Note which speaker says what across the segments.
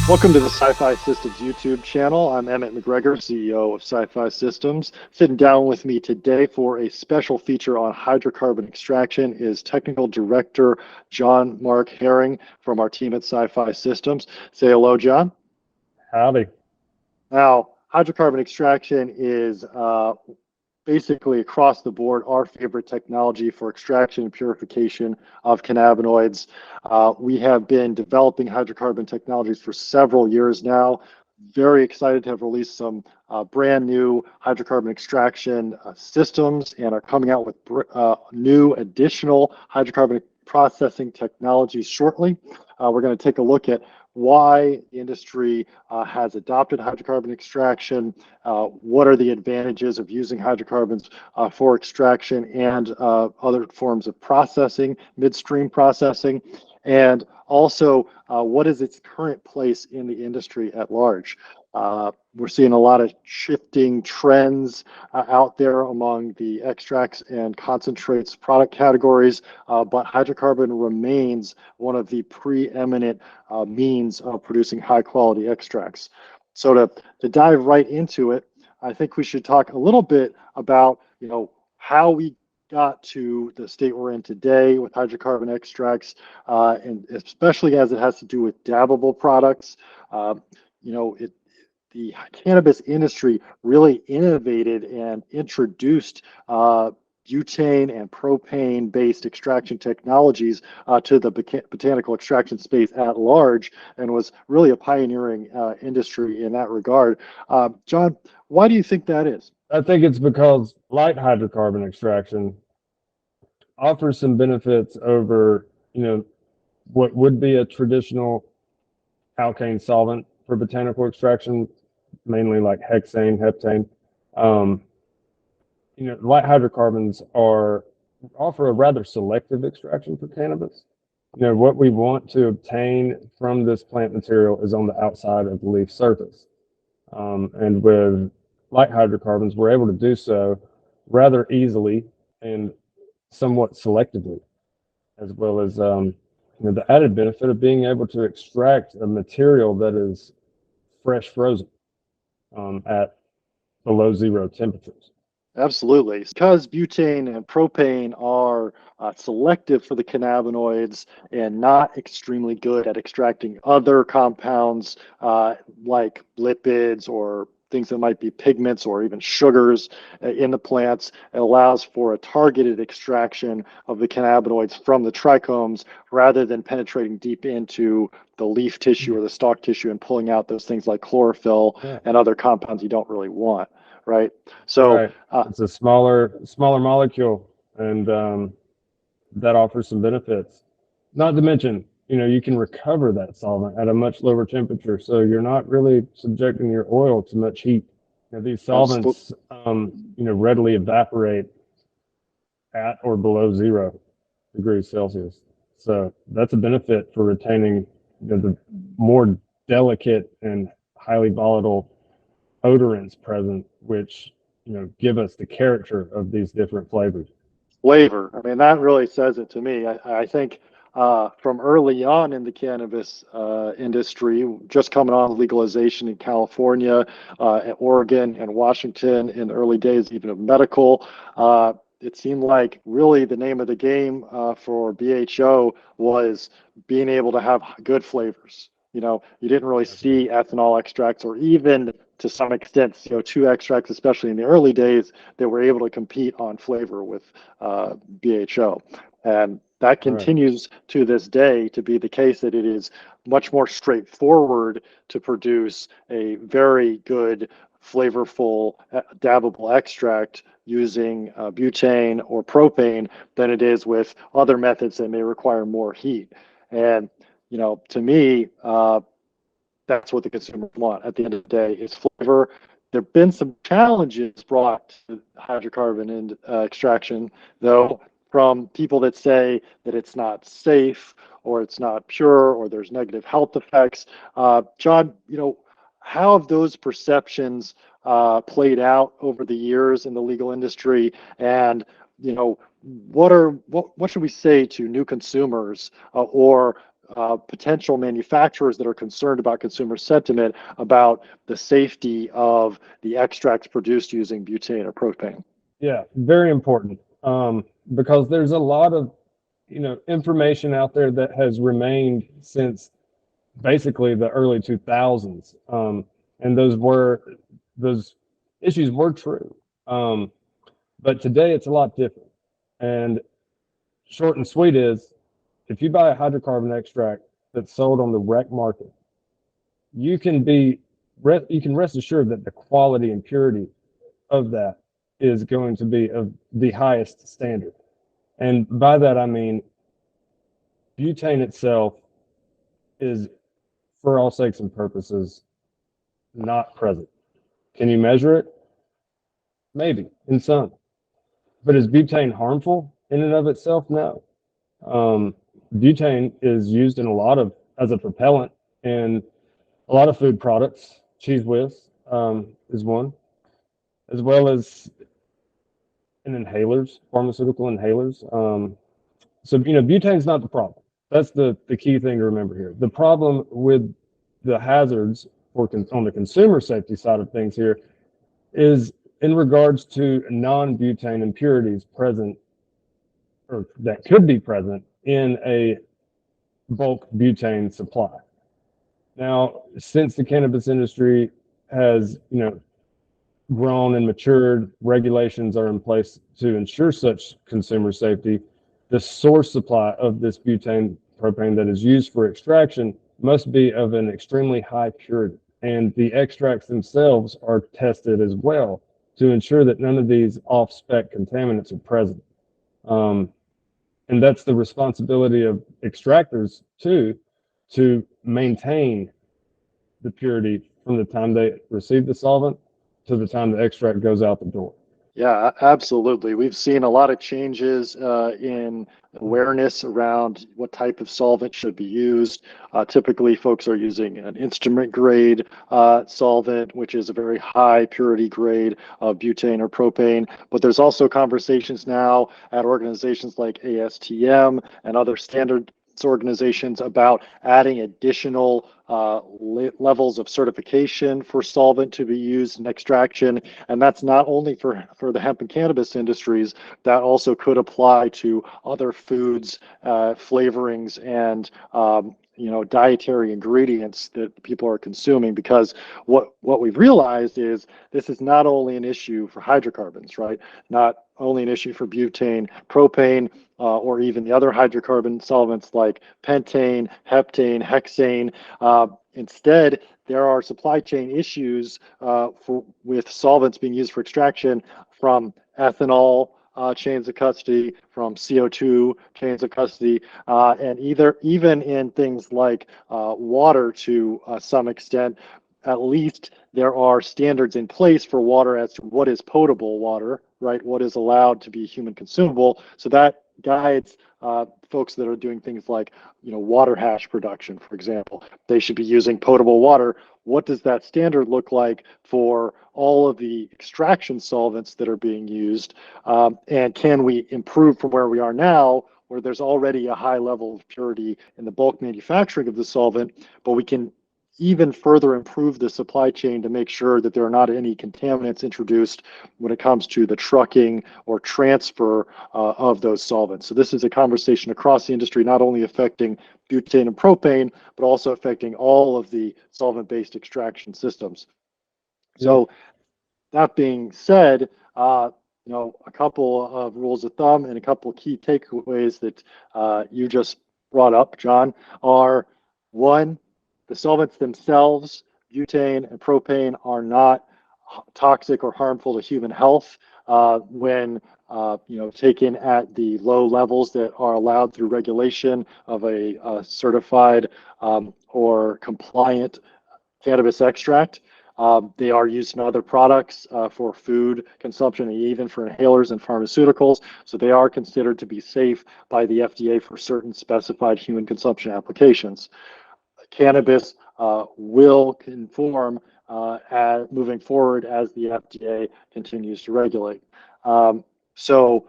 Speaker 1: Welcome to the SciPhy Systems YouTube channel. I'm Emmett McGregor, CEO of SciPhy Systems. Sitting down with me today for a special feature on hydrocarbon extraction is Technical Director John Mark Herring from our team at SciPhy Systems. Say hello, John.
Speaker 2: Howdy.
Speaker 1: Now, hydrocarbon extraction is basically across the board our favorite technology for extraction and purification of cannabinoids. We have been developing hydrocarbon technologies for several years now. Very excited to have released some brand new hydrocarbon extraction systems and are coming out with new additional hydrocarbon processing technologies shortly. We're going to take a look at why the industry has adopted hydrocarbon extraction, what are the advantages of using hydrocarbons for extraction and other forms of processing, midstream processing, and also what is its current place in the industry at large. We're seeing a lot of shifting trends out there among the extracts and concentrates product categories, but hydrocarbon remains one of the preeminent means of producing high quality extracts. So to dive right into it, I think we should talk a little bit about, how we got to the state we're in today with hydrocarbon extracts, and especially as it has to do with dabbable products. The cannabis industry really innovated and introduced butane and propane based extraction technologies to the botanical extraction space at large, and was really a pioneering industry in that regard. John, why do you think that is?
Speaker 2: I think it's because light hydrocarbon extraction offers some benefits over, what would be a traditional alkane solvent for botanical extraction, mainly like hexane, heptane. Light hydrocarbons offer a rather selective extraction for cannabis. What we want to obtain from this plant material is on the outside of the leaf surface. And with light hydrocarbons, we're able to do so rather easily and somewhat selectively, as well as the added benefit of being able to extract a material that is fresh frozen at below zero temperatures.
Speaker 1: Absolutely. Because butane and propane are selective for the cannabinoids and not extremely good at extracting other compounds like lipids or things that might be pigments or even sugars in the plants. It allows for a targeted extraction of the cannabinoids from the trichomes rather than penetrating deep into the leaf tissue or the stalk tissue and pulling out those things like chlorophyll and other compounds you don't really want. Right. So
Speaker 2: right. It's a smaller molecule, and that offers some benefits. Not to mention, you can recover that solvent at a much lower temperature, so you're not really subjecting your oil to much heat. These solvents, readily evaporate at or below 0 degrees Celsius. So that's a benefit for retaining the more delicate and highly volatile odorants present, which give us the character of these different flavors.
Speaker 1: Flavor. I mean, that really says it to me. I think from early on in the cannabis industry, just coming on legalization in California, Oregon, and Washington in the early days, even of medical, it seemed like really the name of the game for BHO was being able to have good flavors. You didn't really see ethanol extracts or even to some extent CO2 extracts, especially in the early days, that were able to compete on flavor with BHO. And that continues to this day to be the case, that it is much more straightforward to produce a very good, flavorful, dabbable extract using butane or propane than it is with other methods that may require more heat. And to me, that's what the consumers want at the end of the day is flavor. There have been some challenges brought to hydrocarbon extraction, though, from people that say that it's not safe or it's not pure or there's negative health effects. John, how have those perceptions played out over the years in the legal industry? And what should we say to new consumers or potential manufacturers that are concerned about consumer sentiment about the safety of the extracts produced using butane or propane.
Speaker 2: Yeah, very important, because there's a lot of information out there that has remained since basically the early 2000s, and those issues were true, but today it's a lot different. And short and sweet is, if you buy a hydrocarbon extract that's sold on the rec market, you can rest assured that the quality and purity of that is going to be of the highest standard. And by that I mean butane itself is, for all sakes and purposes, not present. Can you measure it? Maybe in some. But is butane harmful in and of itself? No. Butane is used in as a propellant in a lot of food products. Cheese whiz is one, as well as in inhalers, pharmaceutical inhalers. So butane's not the problem. That's the key thing to remember here. The problem with the hazards on the consumer safety side of things here is in regards to non-butane impurities present, or that could be present in a bulk butane supply. Now, since the cannabis industry has grown and matured, regulations are in place to ensure such consumer safety. The source supply of this butane propane that is used for extraction must be of an extremely high purity, and the extracts themselves are tested as well to ensure that none of these off-spec contaminants are present. And that's the responsibility of extractors too, to maintain the purity from the time they receive the solvent to the time the extract goes out the door.
Speaker 1: Yeah, absolutely. We've seen a lot of changes in awareness around what type of solvent should be used. Typically, folks are using an instrument grade solvent, which is a very high purity grade of butane or propane. But there's also conversations now at organizations like ASTM and other standards organizations about adding additional levels of certification for solvent to be used in extraction. And that's not only for the hemp and cannabis industries, that also could apply to other foods, flavorings, and dietary ingredients that people are consuming. Because what we've realized is this is not only an issue for hydrocarbons, right? Not only an issue for butane, propane, or even the other hydrocarbon solvents like pentane, heptane, hexane. Instead, there are supply chain issues with solvents being used for extraction from ethanol chains of custody, from CO2 chains of custody, and even in things like water to some extent. At least there are standards in place for water as to what is potable water, right? What is allowed to be human consumable. So that guides folks that are doing things like, water hash production, for example. They should be using potable water. What does that standard look like for all of the extraction solvents that are being used? And can we improve from where we are now, where there's already a high level of purity in the bulk manufacturing of the solvent, but we can even further improve the supply chain to make sure that there are not any contaminants introduced when it comes to the trucking or transfer of those solvents. So this is a conversation across the industry, not only affecting butane and propane, but also affecting all of the solvent-based extraction systems. So that being said, a couple of rules of thumb and a couple of key takeaways that you just brought up, John, are: one, the solvents themselves, butane and propane, are not toxic or harmful to human health when taken at the low levels that are allowed through regulation of a certified or compliant cannabis extract. They are used in other products for food consumption and even for inhalers and pharmaceuticals. So they are considered to be safe by the FDA for certain specified human consumption applications. Cannabis will conform moving forward as the FDA continues to regulate. So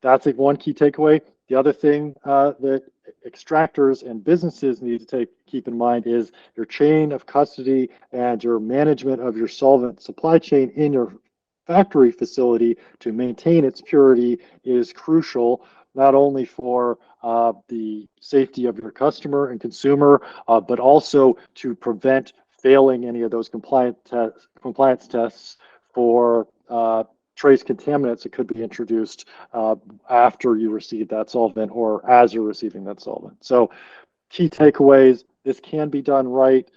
Speaker 1: that's one key takeaway. The other thing that extractors and businesses need to keep in mind is your chain of custody and your management of your solvent supply chain in your factory facility to maintain its purity is crucial, not only for the safety of your customer and consumer, but also to prevent failing any of those compliance tests for trace contaminants that could be introduced after you receive that solvent or as you're receiving that solvent. So key takeaways, this can be done right.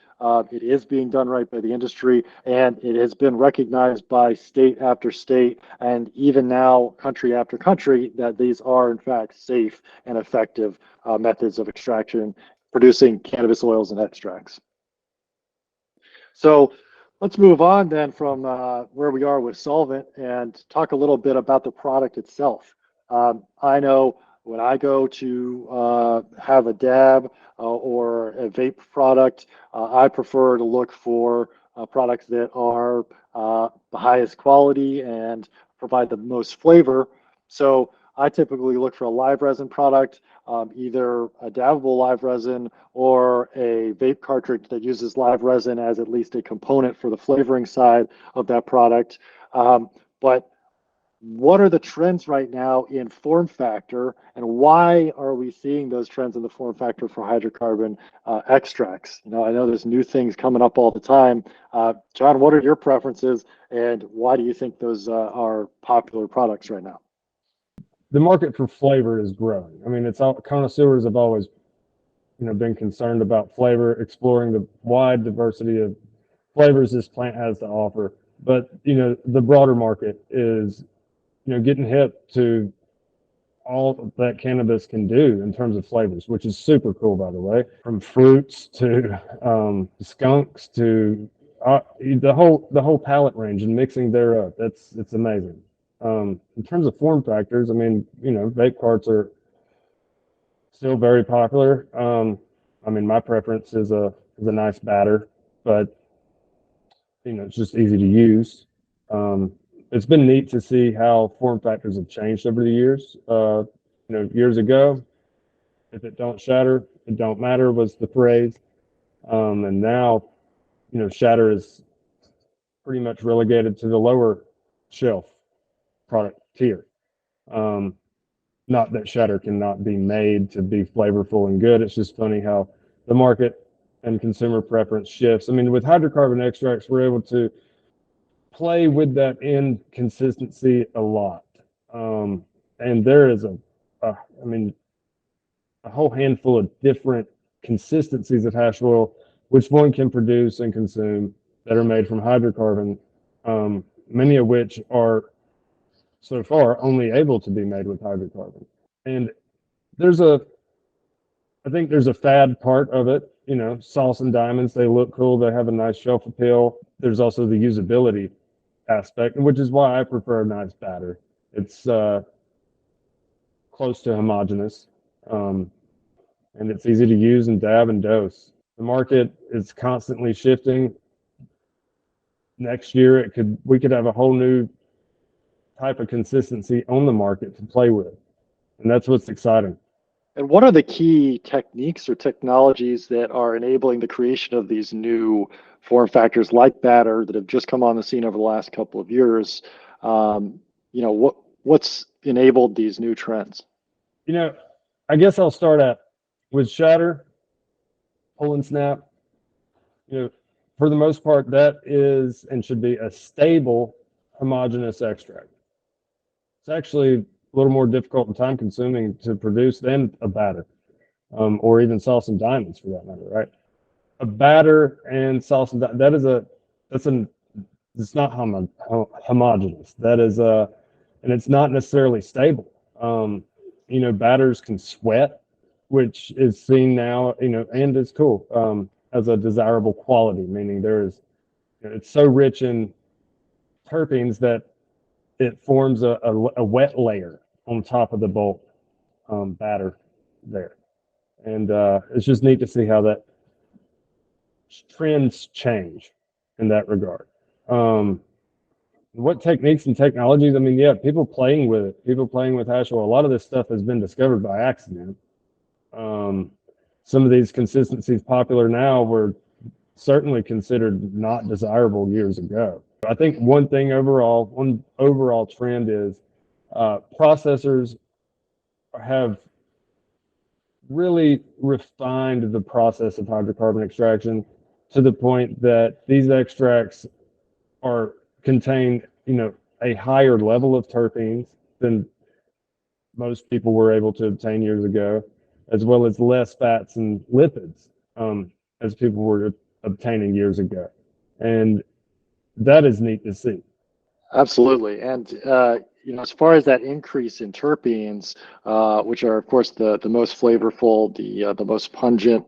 Speaker 1: It is being done right by the industry, and it has been recognized by state after state, and even now country after country, that these are in fact safe and effective methods of extraction, producing cannabis oils and extracts. So let's move on then from where we are with solvent and talk a little bit about the product itself. I know when I go to have a dab or a vape product, I prefer to look for products that are the highest quality and provide the most flavor. So I typically look for a live resin product, either a dabbable live resin or a vape cartridge that uses live resin as at least a component for the flavoring side of that product. But what are the trends right now in form factor, and why are we seeing those trends in the form factor for hydrocarbon extracts? You know, I know there's new things coming up all the time. John, what are your preferences, and why do you think those are popular products right now?
Speaker 2: The market for flavor is growing. I mean, it's all connoisseurs have always, been concerned about flavor, exploring the wide diversity of flavors this plant has to offer. But the broader market is, getting hip to all that cannabis can do in terms of flavors, which is super cool, by the way. From fruits to skunks to the whole palette range and mixing thereof. It's amazing. In terms of form factors, I mean, vape carts are still very popular. I mean, my preference is a nice batter, but it's just easy to use. It's been neat to see how form factors have changed over the years. Years ago, if it don't shatter, it don't matter was the phrase. And now, shatter is pretty much relegated to the lower shelf product tier. Not that shatter cannot be made to be flavorful and good. It's just funny how the market and consumer preference shifts. I mean, with hydrocarbon extracts, we're able to play with that inconsistency a lot. And there is I mean, a whole handful of different consistencies of hash oil, which one can produce and consume that are made from hydrocarbon, many of which are so far only able to be made with hydrocarbon. And I think there's a fad part of it, sauce and diamonds, they look cool, they have a nice shelf appeal. There's also the usability aspect, which is why I prefer a nice batter. It's close to homogeneous, and it's easy to use and dab and dose. The market is constantly shifting. Next year, we could have a whole new type of consistency on the market to play with, and that's what's exciting.
Speaker 1: And what are the key techniques or technologies that are enabling the creation of these new form factors like batter that have just come on the scene over the last couple of years? What's enabled these new trends?
Speaker 2: I guess I'll start with shatter, pull and snap. For the most part, that is and should be a stable, homogeneous extract. It's actually a little more difficult and time consuming to produce than a batter, or even sauce and diamonds for that matter, right? A batter and sauce and it's not homogeneous. That is and it's not necessarily stable. Batters can sweat, which is seen now, and it's cool, as a desirable quality, meaning it's so rich in terpenes that it forms a wet layer on top of the bulk batter there. And it's just neat to see how that trends change in that regard. what techniques and technologies? I mean, yeah, people playing with it, people playing with hash oil. A lot of this stuff has been discovered by accident. Um, some of these consistencies popular now were certainly considered not desirable years ago. I think one overall trend is processors have really refined the process of hydrocarbon extraction to the point that these extracts are contain, a higher level of terpenes than most people were able to obtain years ago, as well as less fats and lipids as people were obtaining years ago. And that is neat to see.
Speaker 1: Absolutely. And, as far as that increase in terpenes, which are, of course, the most flavorful, the most pungent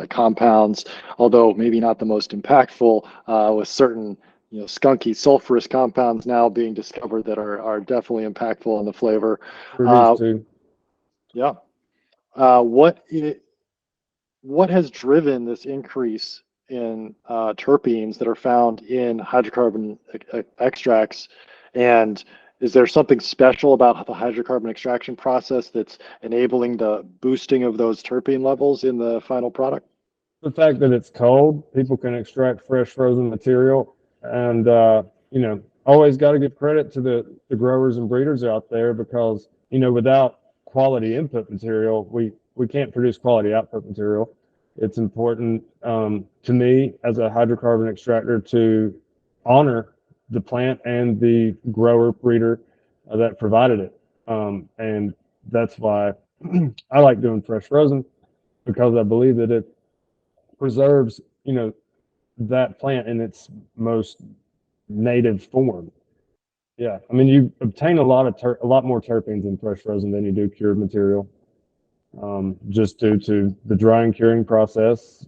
Speaker 1: compounds, although maybe not the most impactful, with certain, skunky sulfurous compounds now being discovered that are definitely impactful on the flavor.
Speaker 2: Fruities too.
Speaker 1: Yeah. Uh, what i- what has driven this increase in terpenes that are found in hydrocarbon extracts? And is there something special about the hydrocarbon extraction process that's enabling the boosting of those terpene levels in the final product?
Speaker 2: The fact that it's cold, people can extract fresh frozen material, and always got to give credit to the growers and breeders out there because without quality input material, we can't produce quality output material. It's important to me as a hydrocarbon extractor to honor the plant and the grower breeder that provided it, and that's why I like doing fresh frozen because I believe that it preserves, that plant in its most native form. Yeah, I mean, you obtain a lot more terpenes in fresh frozen than you do cured material, just due to the drying curing process.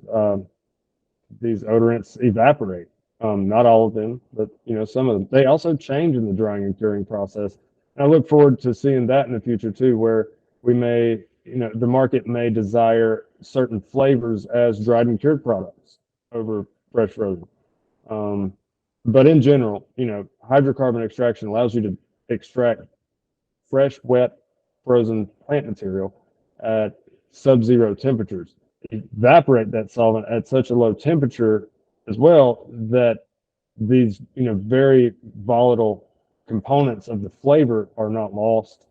Speaker 2: These odorants evaporate. Not all of them, but some of them. They also change in the drying and curing process. And I look forward to seeing that in the future too, where we may, the market may desire certain flavors as dried and cured products over fresh frozen. Um, but in general, hydrocarbon extraction allows you to extract fresh, wet, frozen plant material at sub-zero temperatures. Evaporate that solvent at such a low temperature as well that these, very volatile components of the flavor are not lost.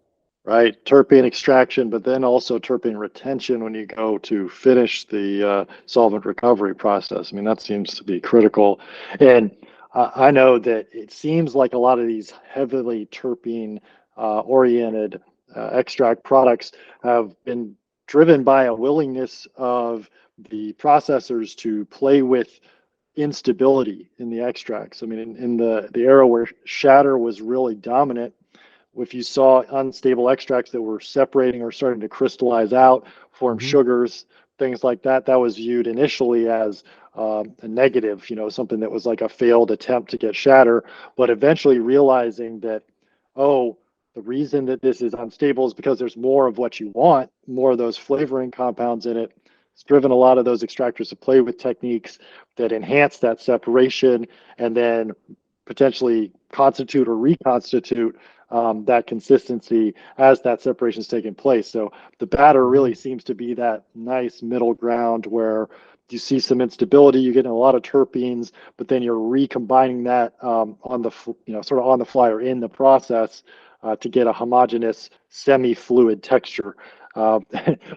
Speaker 1: Right, terpene extraction, but then also terpene retention when you go to finish the solvent recovery process. I mean, that seems to be critical. And I know that it seems like a lot of these heavily terpene oriented extract products have been driven by a willingness of the processors to play with instability in the extracts. I mean, in the era where shatter was really dominant, if you saw unstable extracts that were separating or starting to crystallize out, form
Speaker 2: Mm-hmm.
Speaker 1: sugars, things like that, that was viewed initially as a negative, something that was like a failed attempt to get shatter, but eventually realizing that, oh, the reason that this is unstable is because there's more of what you want, more of those flavoring compounds in it. It's driven a lot of those extractors to play with techniques that enhance that separation and then potentially constitute or reconstitute that consistency as that separation is taking place. So the batter really seems to be that nice middle ground where you see some instability, you're getting a lot of terpenes, but then you're recombining that on the sort of on the fly or in the process to get a homogeneous semi-fluid texture. Uh,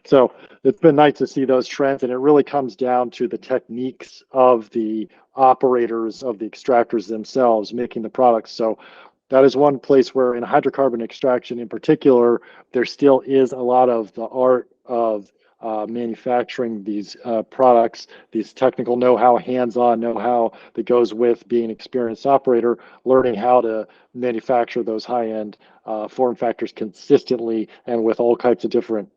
Speaker 1: so it's been nice to see those trends, and it really comes down to the techniques of the operators of the extractors themselves making the products. So that is one place where in hydrocarbon extraction in particular, there still is a lot of the art of manufacturing these products, these technical know-how, hands-on know-how that goes with being an experienced operator, learning how to manufacture those high-end form factors consistently and with all types of different,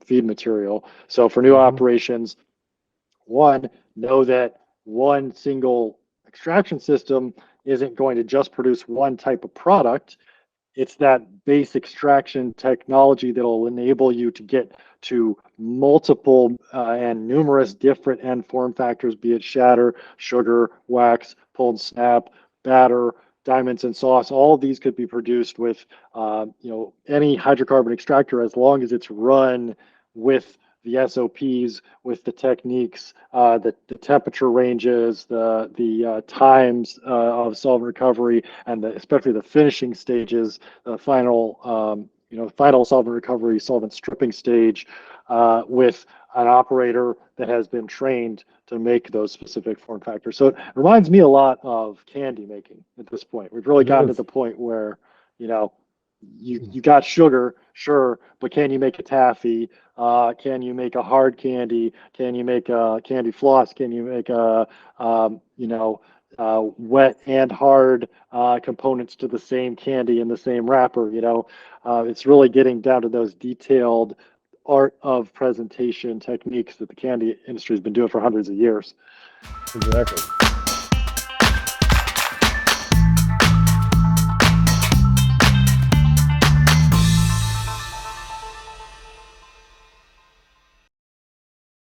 Speaker 1: feed material. So for new operations, one, know that one single extraction system isn't going to just produce one type of product. It's that base extraction technology that will enable you to get to multiple and numerous different end form factors, be it shatter, sugar, wax, pulled snap, batter, diamonds and sauce, all of these could be produced with any hydrocarbon extractor, as long as it's run with the SOPs, with the techniques, the temperature ranges, the times of solvent recovery, and especially the finishing stages, the final final solvent recovery, solvent stripping stage, with an operator that has been trained to make those specific form factors. So it reminds me a lot of candy making at this point. We've really gotten to the point where, you got sugar, sure, but can you make a taffy? Can you make a hard candy? Can you make a candy floss? Can you make a wet and hard components to the same candy in the same wrapper? It's really getting down to those detailed art of presentation techniques that the candy industry has been doing for hundreds of years.
Speaker 2: Exactly.